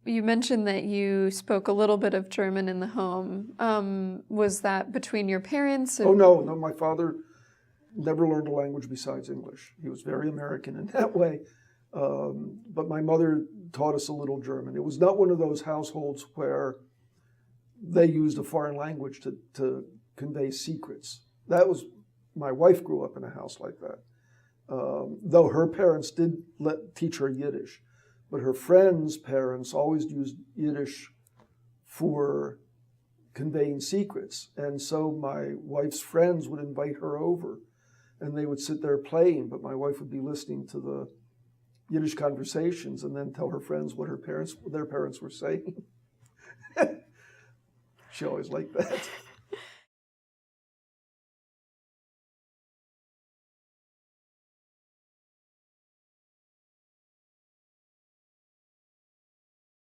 you mentioned that you spoke a little bit of German in the home. Was that between your parents? Oh, no, my father never learned a language besides English. He was very American in that way. But my mother taught us a little German. It was not one of those households where they used a foreign language to convey secrets. My wife grew up in a house like that. Though her parents did teach her Yiddish, but her friends' parents always used Yiddish for conveying secrets. And so my wife's friends would invite her over, and they would sit there playing, but my wife would be listening to the Yiddish conversations and then tell her friends what their parents were saying. She always liked that.